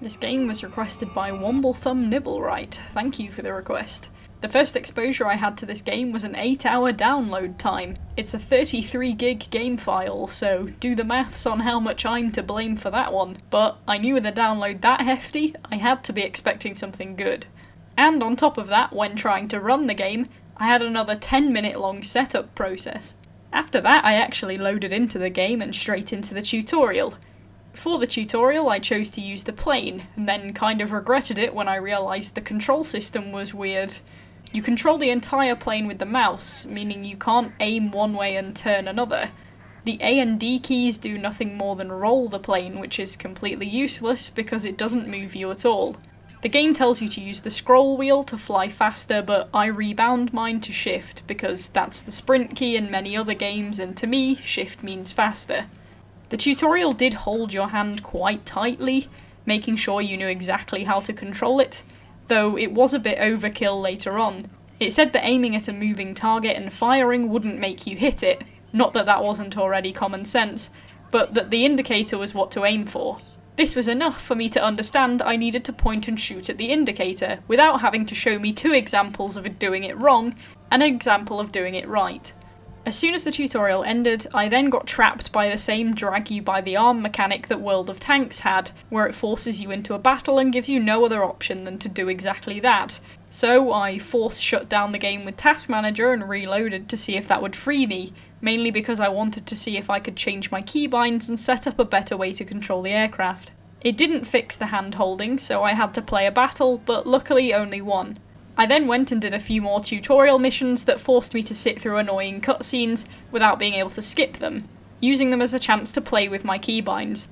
This game was requested by Womblethumb Nibblewright. Thank you for the request. The first exposure I had to this game was an 8-hour download time. It's a 33 gig game file, so do the maths on how much I'm to blame for that one. But I knew with a download that hefty, I had to be expecting something good. And on top of that, when trying to run the game, I had another 10-minute long setup process. After that, I actually loaded into the game and straight into the tutorial. For the tutorial, I chose to use the plane, and then kind of regretted it when I realised the control system was weird. You control the entire plane with the mouse, meaning you can't aim one way and turn another. The A and D keys do nothing more than roll the plane, which is completely useless because it doesn't move you at all. The game tells you to use the scroll wheel to fly faster, but I rebound mine to shift because that's the sprint key in many other games, and to me, shift means faster. The tutorial did hold your hand quite tightly, making sure you knew exactly how to control it, though it was a bit overkill later on. It said that aiming at a moving target and firing wouldn't make you hit it, not that that wasn't already common sense, but that the indicator was what to aim for. This was enough for me to understand I needed to point and shoot at the indicator, without having to show me 2 examples of it doing it wrong, and an example of doing it right. As soon as the tutorial ended, I then got trapped by the same drag you by the arm mechanic that World of Tanks had, where it forces you into a battle and gives you no other option than to do exactly that. So I force shut down the game with Task Manager and reloaded to see if that would free me, mainly because I wanted to see if I could change my keybinds and set up a better way to control the aircraft. It didn't fix the hand holding, so I had to play a battle, but luckily only one. I then went and did a few more tutorial missions that forced me to sit through annoying cutscenes without being able to skip them, using them as a chance to play with my keybinds.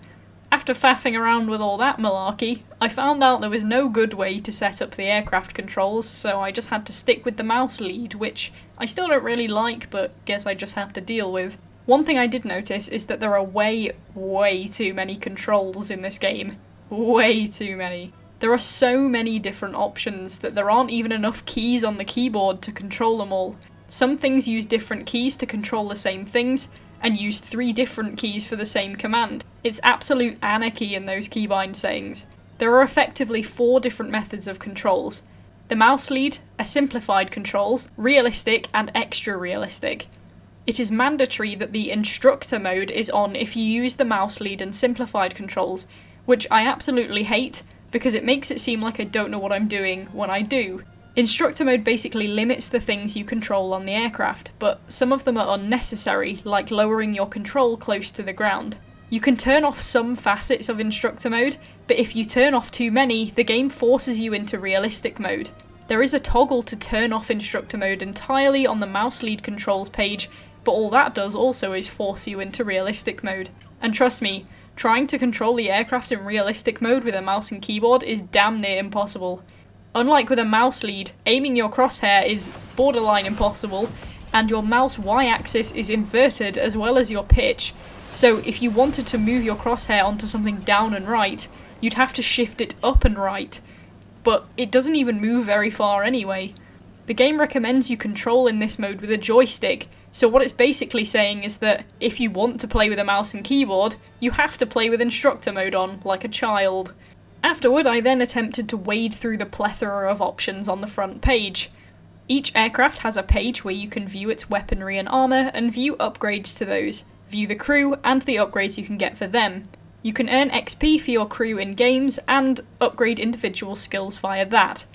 After faffing around with all that malarkey, I found out there was no good way to set up the aircraft controls, so I just had to stick with the mouse lead, which I still don't really like, but guess I just have to deal with. One thing I did notice is that there are way too many controls in this game. Way too many. There are so many different options that there aren't even enough keys on the keyboard to control them all. Some things use different keys to control the same things, and use 3 different keys for the same command. It's absolute anarchy in those keybind settings. There are effectively 4 different methods of controls. The mouse lead, a simplified controls, realistic and extra realistic. It is mandatory that the instructor mode is on if you use the mouse lead and simplified controls, which I absolutely hate, because it makes it seem like I don't know what I'm doing when I do. Instructor mode basically limits the things you control on the aircraft, but some of them are unnecessary, like lowering your control close to the ground. You can turn off some facets of instructor mode, but if you turn off too many, the game forces you into realistic mode. There is a toggle to turn off instructor mode entirely on the mouse lead controls page, but all that does also is force you into realistic mode. And trust me, trying to control the aircraft in realistic mode with a mouse and keyboard is damn near impossible. Unlike with a mouse lead, aiming your crosshair is borderline impossible, and your mouse Y-axis is inverted as well as your pitch, so if you wanted to move your crosshair onto something down and right, you'd have to shift it up and right, but it doesn't even move very far anyway. The game recommends you control in this mode with a joystick, so what it's basically saying is that if you want to play with a mouse and keyboard, you have to play with instructor mode on, like a child. Afterward, I then attempted to wade through the plethora of options on the front page. Each aircraft has a page where you can view its weaponry and armour, and view upgrades to those, view the crew, and the upgrades you can get for them. You can earn XP for your crew in games, and upgrade individual skills via that.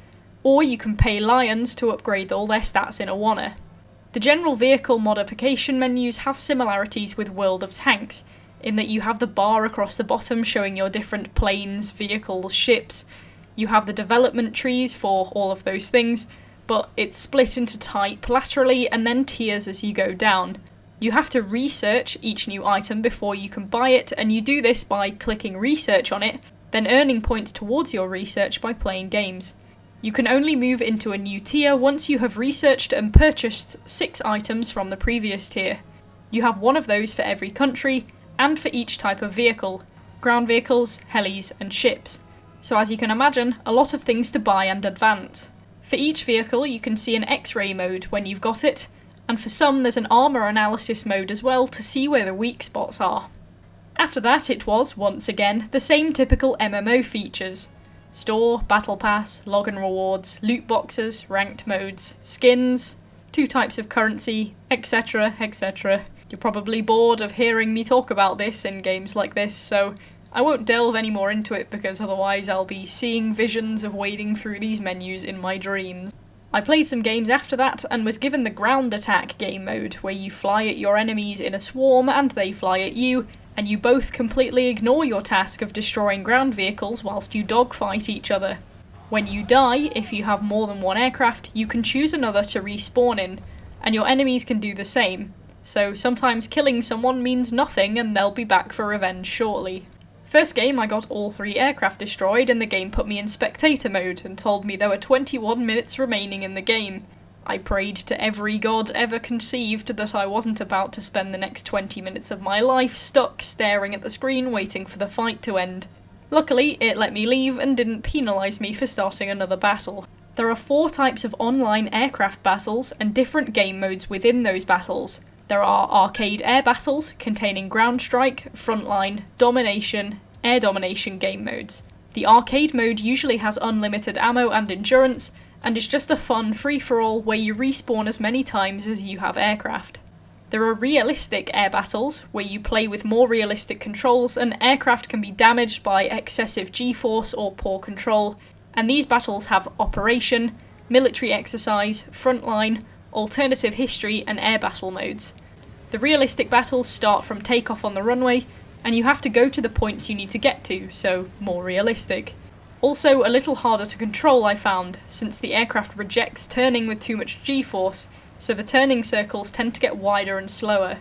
Or you can pay lions to upgrade all their stats in Awana. The general vehicle modification menus have similarities with World of Tanks, in that you have the bar across the bottom showing your different planes, vehicles, ships. You have the development trees for all of those things, but it's split into type laterally and then tiers as you go down. You have to research each new item before you can buy it, and you do this by clicking research on it, then earning points towards your research by playing games. You can only move into a new tier once you have researched and purchased 6 items from the previous tier. You have one of those for every country, and for each type of vehicle: ground vehicles, helis, and ships. So as you can imagine, a lot of things to buy and advance. For each vehicle you can see an X-ray mode when you've got it, and for some there's an armour analysis mode as well to see where the weak spots are. After that, it was, once again, the same typical MMO features. Store, Battle Pass, login rewards, loot boxes, ranked modes, skins, 2 types of currency, etc, etc. You're probably bored of hearing me talk about this in games like this, so I won't delve any more into it because otherwise I'll be seeing visions of wading through these menus in my dreams. I played some games after that and was given the ground attack game mode, where you fly at your enemies in a swarm and they fly at you, and you both completely ignore your task of destroying ground vehicles whilst you dogfight each other. When you die, if you have more than one aircraft, you can choose another to respawn in, and your enemies can do the same. So sometimes killing someone means nothing and they'll be back for revenge shortly. First game I got all 3 aircraft destroyed and the game put me in spectator mode and told me there were 21 minutes remaining in the game. I prayed to every god ever conceived that I wasn't about to spend the next 20 minutes of my life stuck staring at the screen waiting for the fight to end. Luckily, it let me leave and didn't penalise me for starting another battle. There are 4 types of online aircraft battles and different game modes within those battles. There are arcade air battles containing ground strike, frontline, domination, air domination game modes. The arcade mode usually has unlimited ammo and endurance, and is just a fun free-for-all where you respawn as many times as you have aircraft. There are realistic air battles, where you play with more realistic controls and aircraft can be damaged by excessive G-force or poor control, and these battles have operation, military exercise, frontline, alternative history and air battle modes. The realistic battles start from takeoff on the runway, and you have to go to the points you need to get to, so more realistic. Also a little harder to control I found, since the aircraft rejects turning with too much G-force, so the turning circles tend to get wider and slower.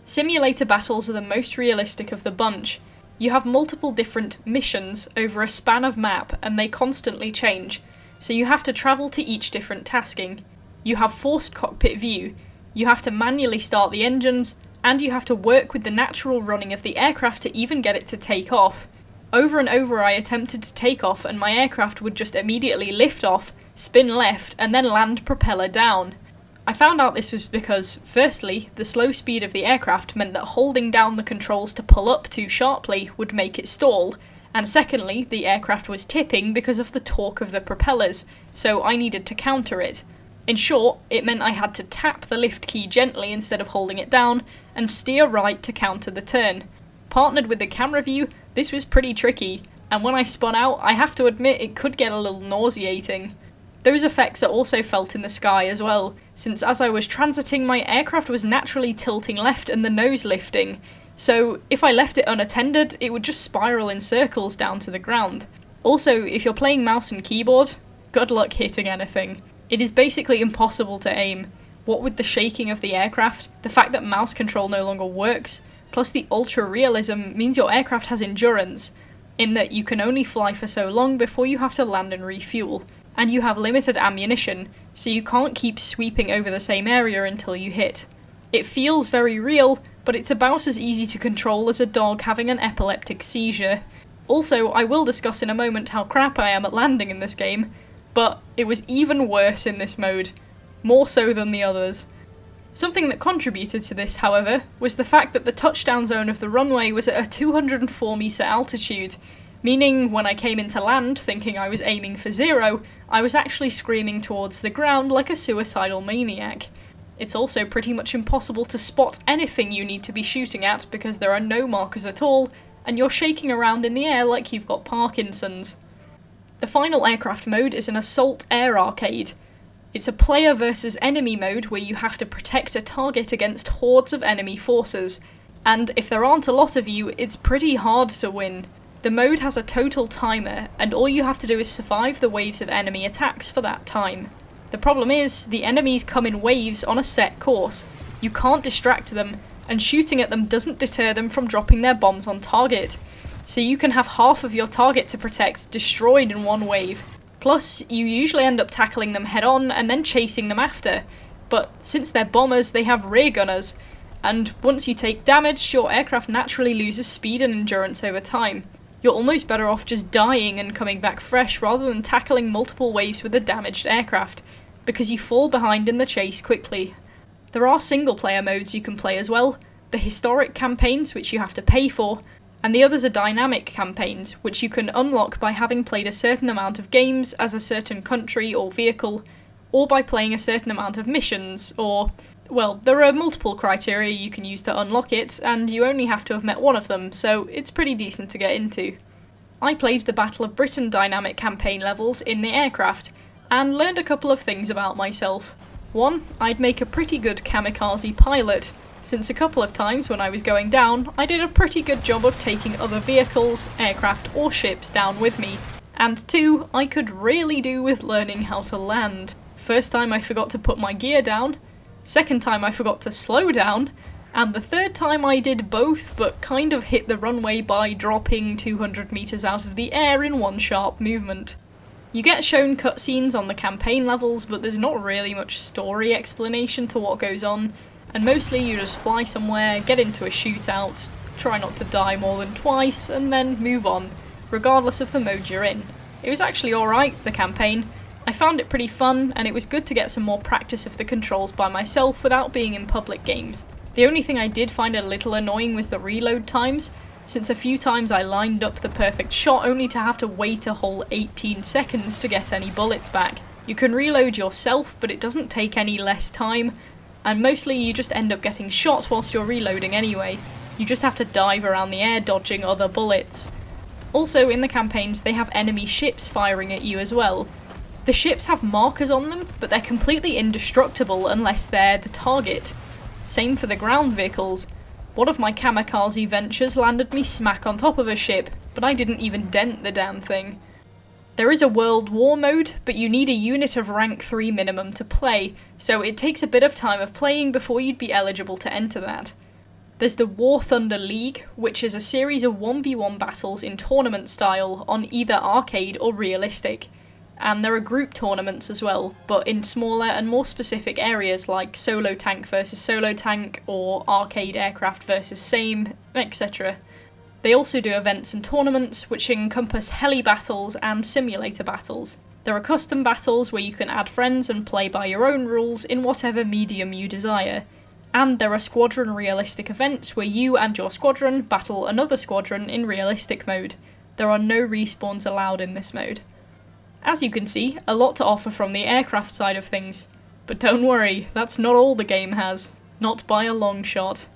Simulator battles are the most realistic of the bunch. You have multiple different missions over a span of map and they constantly change, so you have to travel to each different tasking. You have forced cockpit view, you have to manually start the engines, and you have to work with the natural running of the aircraft to even get it to take off. Over and over I attempted to take off and my aircraft would just immediately lift off, spin left, and then land propeller down. I found out this was because, firstly, the slow speed of the aircraft meant that holding down the controls to pull up too sharply would make it stall, and secondly, the aircraft was tipping because of the torque of the propellers, so I needed to counter it. In short, it meant I had to tap the lift key gently instead of holding it down, and steer right to counter the turn. Partnered with the camera view, this was pretty tricky, and when I spun out, I have to admit it could get a little nauseating. Those effects are also felt in the sky as well, since as I was transiting my aircraft was naturally tilting left and the nose lifting, so if I left it unattended, it would just spiral in circles down to the ground. Also, if you're playing mouse and keyboard, good luck hitting anything. It is basically impossible to aim. What with the shaking of the aircraft, the fact that mouse control no longer works, plus the ultra realism means your aircraft has endurance, in that you can only fly for so long before you have to land and refuel, and you have limited ammunition, so you can't keep sweeping over the same area until you hit. It feels very real, but it's about as easy to control as a dog having an epileptic seizure. Also, I will discuss in a moment how crap I am at landing in this game, but it was even worse in this mode, more so than the others. Something that contributed to this, however, was the fact that the touchdown zone of the runway was at a 204 metre altitude, meaning when I came into land thinking I was aiming for 0, I was actually screaming towards the ground like a suicidal maniac. It's also pretty much impossible to spot anything you need to be shooting at because there are no markers at all, and you're shaking around in the air like you've got Parkinson's. The final aircraft mode is an Assault Air Arcade. It's a player versus enemy mode where you have to protect a target against hordes of enemy forces, and if there aren't a lot of you, it's pretty hard to win. The mode has a total timer, and all you have to do is survive the waves of enemy attacks for that time. The problem is, the enemies come in waves on a set course. You can't distract them, and shooting at them doesn't deter them from dropping their bombs on target. So you can have half of your target to protect destroyed in one wave. Plus, you usually end up tackling them head on and then chasing them after. But since they're bombers, they have rear gunners, and once you take damage, your aircraft naturally loses speed and endurance over time. You're almost better off just dying and coming back fresh rather than tackling multiple waves with a damaged aircraft, because you fall behind in the chase quickly. There are single player modes you can play as well, the historic campaigns, which you have to pay for, and the others are dynamic campaigns, which you can unlock by having played a certain amount of games as a certain country or vehicle, or by playing a certain amount of missions, or, well, there are multiple criteria you can use to unlock it, and you only have to have met one of them, so it's pretty decent to get into. I played the Battle of Britain dynamic campaign levels in the aircraft, and learned a couple of things about myself. One, I'd make a pretty good kamikaze pilot, since a couple of times when I was going down, I did a pretty good job of taking other vehicles, aircraft or ships down with me. And two, I could really do with learning how to land. First time I forgot to put my gear down, second time I forgot to slow down, and the third time I did both but kind of hit the runway by dropping 200 meters out of the air in one sharp movement. You get shown cutscenes on the campaign levels, but there's not really much story explanation to what goes on, and mostly you just fly somewhere, get into a shootout, try not to die more than twice, and then move on, regardless of the mode you're in. It was actually alright, the campaign. I found it pretty fun, and it was good to get some more practice of the controls by myself without being in public games. The only thing I did find a little annoying was the reload times, since a few times I lined up the perfect shot only to have to wait a whole 18 seconds to get any bullets back. You can reload yourself, but it doesn't take any less time, and mostly you just end up getting shot whilst you're reloading anyway. You just have to dive around the air dodging other bullets. Also in the campaigns they have enemy ships firing at you as well. The ships have markers on them, but they're completely indestructible unless they're the target. Same for the ground vehicles. One of my kamikaze ventures landed me smack on top of a ship, but I didn't even dent the damn thing. There is a World War mode, but you need a unit of rank 3 minimum to play, so it takes a bit of time of playing before you'd be eligible to enter that. There's the War Thunder League, which is a series of 1v1 battles in tournament style on either arcade or realistic. And there are group tournaments as well, but in smaller and more specific areas like solo tank versus solo tank, or arcade aircraft versus same, etc. They also do events and tournaments which encompass heli battles and simulator battles. There are custom battles where you can add friends and play by your own rules in whatever medium you desire. And there are squadron realistic events where you and your squadron battle another squadron in realistic mode. There are no respawns allowed in this mode. As you can see, a lot to offer from the aircraft side of things. But don't worry, that's not all the game has. Not by a long shot.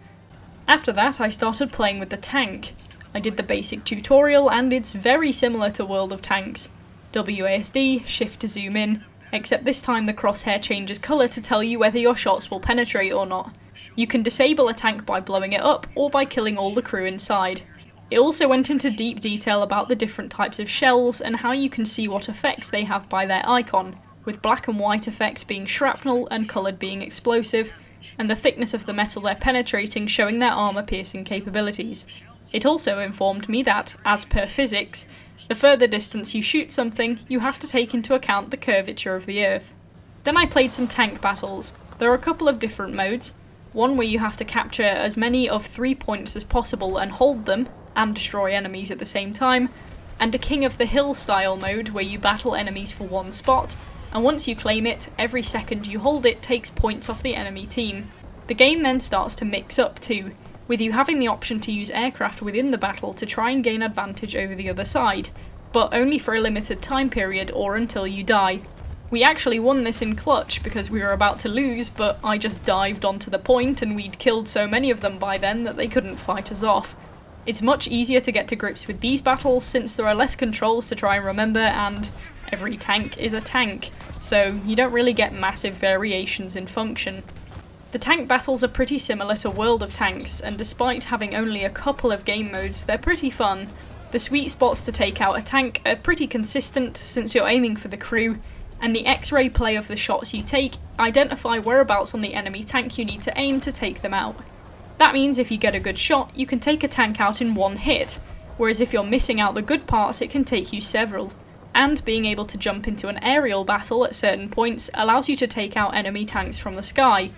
After that, I started playing with the tank. I did the basic tutorial and it's very similar to World of Tanks. WASD, shift to zoom in, except this time the crosshair changes colour to tell you whether your shots will penetrate or not. You can disable a tank by blowing it up or by killing all the crew inside. It also went into deep detail about the different types of shells and how you can see what effects they have by their icon, with black and white effects being shrapnel and coloured being explosive, and the thickness of the metal they're penetrating showing their armour-piercing capabilities. It also informed me that, as per physics, the further distance you shoot something, you have to take into account the curvature of the Earth. Then I played some tank battles. There are a couple of different modes, one where you have to capture as many of 3 points as possible and hold them, and destroy enemies at the same time, and a King of the Hill style mode where you battle enemies for one spot, and once you claim it, every second you hold it takes points off the enemy team. The game then starts to mix up too, with you having the option to use aircraft within the battle to try and gain advantage over the other side, but only for a limited time period or until you die. We actually won this in clutch because we were about to lose, but I just dived onto the point and we'd killed so many of them by then that they couldn't fight us off. It's much easier to get to grips with these battles since there are less controls to try and remember, and every tank is a tank, so you don't really get massive variations in function. The tank battles are pretty similar to World of Tanks, and despite having only a couple of game modes, they're pretty fun. The sweet spots to take out a tank are pretty consistent since you're aiming for the crew, and the X-ray play of the shots you take identify whereabouts on the enemy tank you need to aim to take them out. That means if you get a good shot, you can take a tank out in one hit, whereas if you're missing out the good parts, it can take you several. And being able to jump into an aerial battle at certain points allows you to take out enemy tanks from the sky,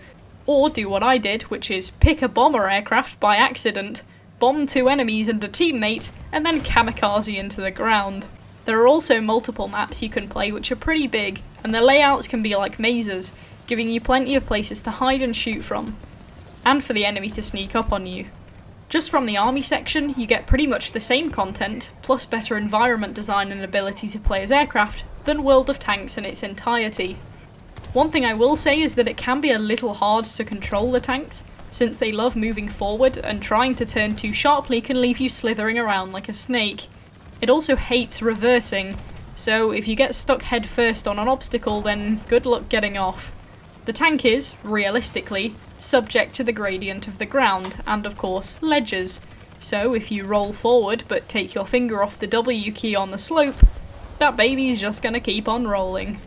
or do what I did, which is pick a bomber aircraft by accident, bomb 2 enemies and a teammate, and then kamikaze into the ground. There are also multiple maps you can play which are pretty big, and the layouts can be like mazes, giving you plenty of places to hide and shoot from. and for the enemy to sneak up on you. Just from the army section, you get pretty much the same content, plus better environment design and ability to play as aircraft, than World of Tanks in its entirety. One thing I will say is that it can be a little hard to control the tanks, since they love moving forward and trying to turn too sharply can leave you slithering around like a snake. It also hates reversing, so if you get stuck head first on an obstacle then good luck getting off. The tank is, realistically, subject to the gradient of the ground, and of course, ledges. So if you roll forward but take your finger off the W key on the slope, that baby's just gonna keep on rolling.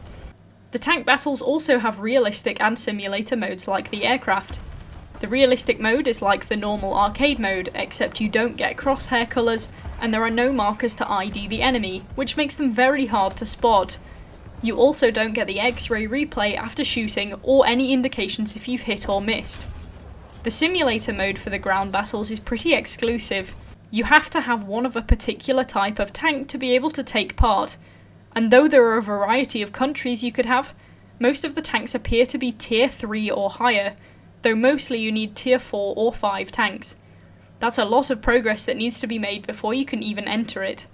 The tank battles also have realistic and simulator modes like the aircraft. The realistic mode is like the normal arcade mode, except you don't get crosshair colours, and there are no markers to ID the enemy, which makes them very hard to spot. You also don't get the X-ray replay after shooting, or any indications if you've hit or missed. The simulator mode for the ground battles is pretty exclusive. You have to have one of a particular type of tank to be able to take part, and though there are a variety of countries you could have, most of the tanks appear to be tier 3 or higher, though mostly you need tier 4 or 5 tanks. That's a lot of progress that needs to be made before you can even enter it.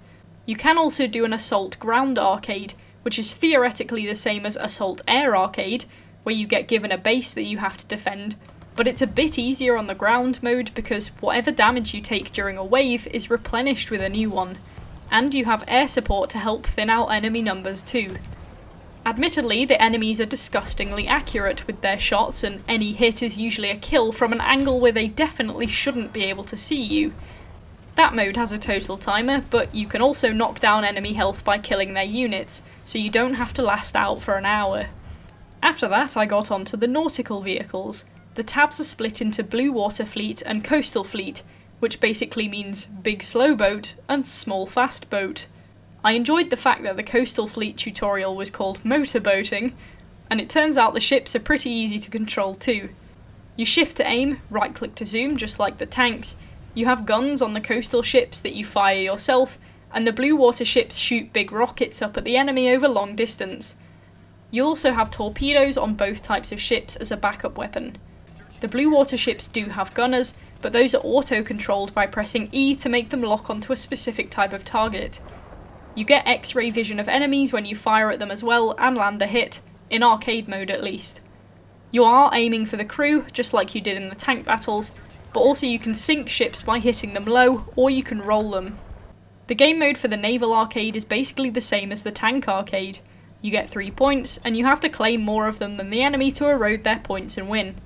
You can also do an Assault Ground Arcade, which is theoretically the same as Assault Air Arcade, where you get given a base that you have to defend, but it's a bit easier on the ground mode because whatever damage you take during a wave is replenished with a new one, and you have air support to help thin out enemy numbers too. Admittedly, the enemies are disgustingly accurate with their shots, and any hit is usually a kill from an angle where they definitely shouldn't be able to see you. That mode has a total timer, but you can also knock down enemy health by killing their units, so you don't have to last out for an hour. After that, I got onto the Nautical Vehicles. The tabs are split into Blue Water Fleet and Coastal Fleet, which basically means big slow boat and small fast boat. I enjoyed the fact that the Coastal Fleet tutorial was called motorboating, and it turns out the ships are pretty easy to control too. You shift to aim, right click to zoom just like the tanks. You have guns on the coastal ships that you fire yourself, and the blue water ships shoot big rockets up at the enemy over long distance. You also have torpedoes on both types of ships as a backup weapon. The blue water ships do have gunners, but those are auto-controlled by pressing E to make them lock onto a specific type of target. You get X-ray vision of enemies when you fire at them as well, and land a hit, in arcade mode at least. You are aiming for the crew, just like you did in the tank battles, but also you can sink ships by hitting them low, or you can roll them. The game mode for the Naval Arcade is basically the same as the tank arcade. You get 3 points, and you have to claim more of them than the enemy to erode their points and win.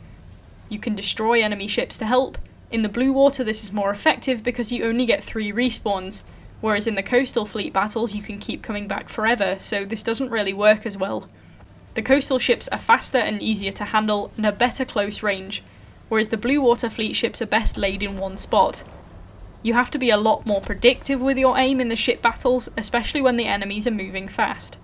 You can destroy enemy ships to help. In the blue water this is more effective because you only get 3 respawns, whereas in the coastal fleet battles you can keep coming back forever, so this doesn't really work as well. The coastal ships are faster and easier to handle and are better close range, whereas the blue water fleet ships are best laid in one spot. You have to be a lot more predictive with your aim in the ship battles, especially when the enemies are moving fast.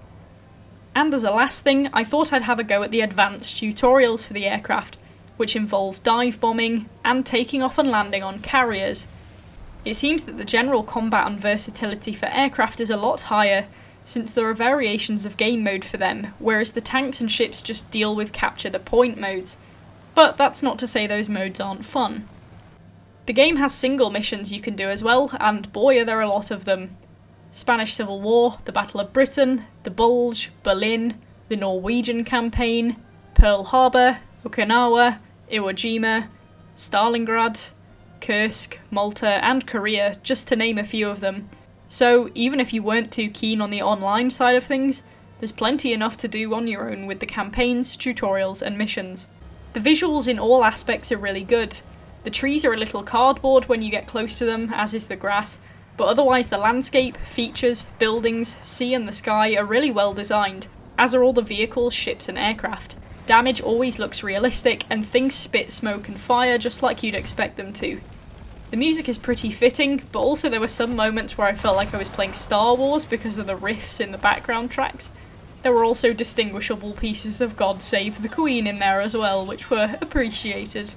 And as a last thing, I thought I'd have a go at the advanced tutorials for the aircraft, which involve dive bombing and taking off and landing on carriers. It seems that the general combat and versatility for aircraft is a lot higher, since there are variations of game mode for them, whereas the tanks and ships just deal with capture the point modes. But that's not to say those modes aren't fun. The game has single missions you can do as well, and boy are there a lot of them. Spanish Civil War, the Battle of Britain, the Bulge, Berlin, the Norwegian campaign, Pearl Harbor, Okinawa, Iwo Jima, Stalingrad, Kursk, Malta and Korea, just to name a few of them. So even if you weren't too keen on the online side of things, there's plenty enough to do on your own with the campaigns, tutorials and missions. The visuals in all aspects are really good. The trees are a little cardboard when you get close to them, as is the grass, but otherwise the landscape, features, buildings, sea and the sky are really well designed, as are all the vehicles, ships and aircraft. Damage always looks realistic, and things spit smoke and fire just like you'd expect them to. The music is pretty fitting, but also there were some moments where I felt like I was playing Star Wars because of the riffs in the background tracks. There were also distinguishable pieces of God Save the Queen in there as well, which were appreciated.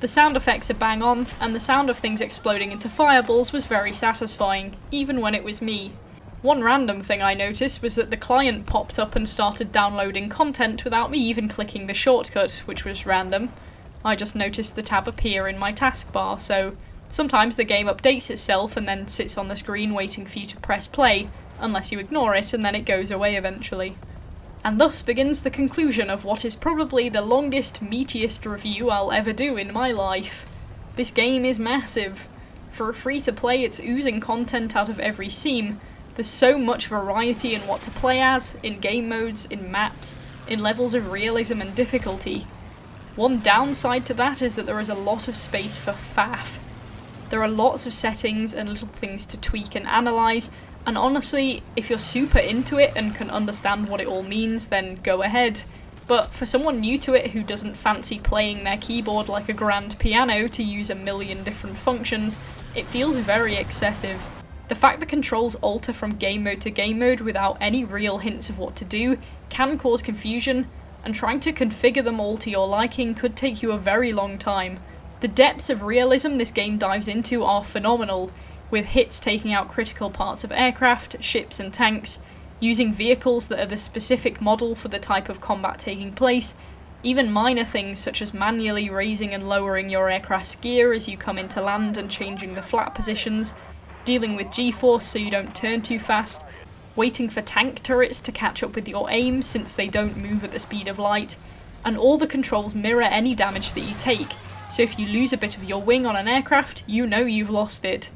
The sound effects are bang on, and the sound of things exploding into fireballs was very satisfying, even when it was me. One random thing I noticed was that the client popped up and started downloading content without me even clicking the shortcut, which was random. I just noticed the tab appear in my taskbar, so sometimes the game updates itself and then sits on the screen waiting for you to press play, unless you ignore it and then it goes away eventually. And thus begins the conclusion of what is probably the longest, meatiest review I'll ever do in my life. This game is massive. For a free-to-play, it's oozing content out of every seam. There's so much variety in what to play as, in game modes, in maps, in levels of realism and difficulty. One downside to that is that there is a lot of space for faff. There are lots of settings and little things to tweak and analyse, and honestly, if you're super into it and can understand what it all means, then go ahead. But for someone new to it who doesn't fancy playing their keyboard like a grand piano to use a million different functions, it feels very excessive. The fact the controls alter from game mode to game mode without any real hints of what to do can cause confusion, and trying to configure them all to your liking could take you a very long time. The depths of realism this game dives into are phenomenal, with hits taking out critical parts of aircraft, ships and tanks, using vehicles that are the specific model for the type of combat taking place, even minor things such as manually raising and lowering your aircraft's gear as you come into land and changing the flat positions, dealing with G-force so you don't turn too fast, waiting for tank turrets to catch up with your aim since they don't move at the speed of light, and all the controls mirror any damage that you take, so if you lose a bit of your wing on an aircraft, you know you've lost it.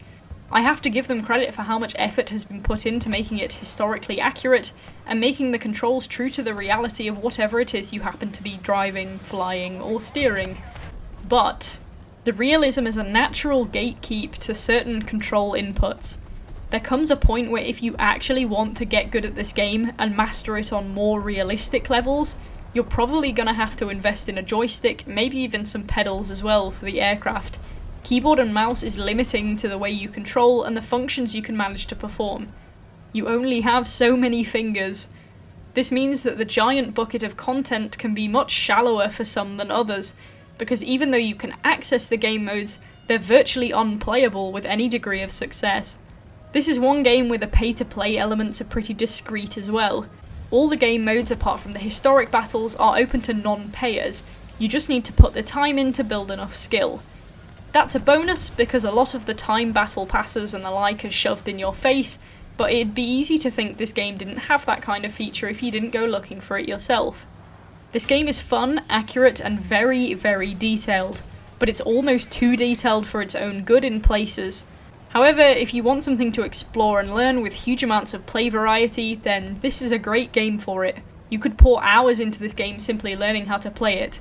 I have to give them credit for how much effort has been put into making it historically accurate, and making the controls true to the reality of whatever it is you happen to be driving, flying, or steering. But the realism is a natural gatekeep to certain control inputs. There comes a point where if you actually want to get good at this game and master it on more realistic levels, you're probably going to have to invest in a joystick, maybe even some pedals as well for the aircraft. Keyboard and mouse is limiting to the way you control and the functions you can manage to perform. You only have so many fingers. This means that the giant bucket of content can be much shallower for some than others, because even though you can access the game modes, they're virtually unplayable with any degree of success. This is one game where the pay-to-play elements are pretty discreet as well. All the game modes apart from the historic battles are open to non-payers. You just need to put the time in to build enough skill. That's a bonus because a lot of the time battle passes and the like are shoved in your face, but it'd be easy to think this game didn't have that kind of feature if you didn't go looking for it yourself. This game is fun, accurate, and very, very detailed, but it's almost too detailed for its own good in places. However, if you want something to explore and learn with huge amounts of play variety, then this is a great game for it. You could pour hours into this game simply learning how to play it.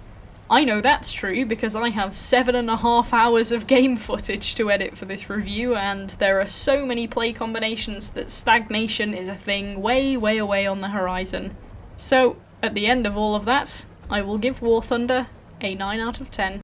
I know that's true because I have 7.5 hours of game footage to edit for this review, and there are so many play combinations that stagnation is a thing way, way away on the horizon. So, at the end of all of that, I will give War Thunder a 9 out of 10.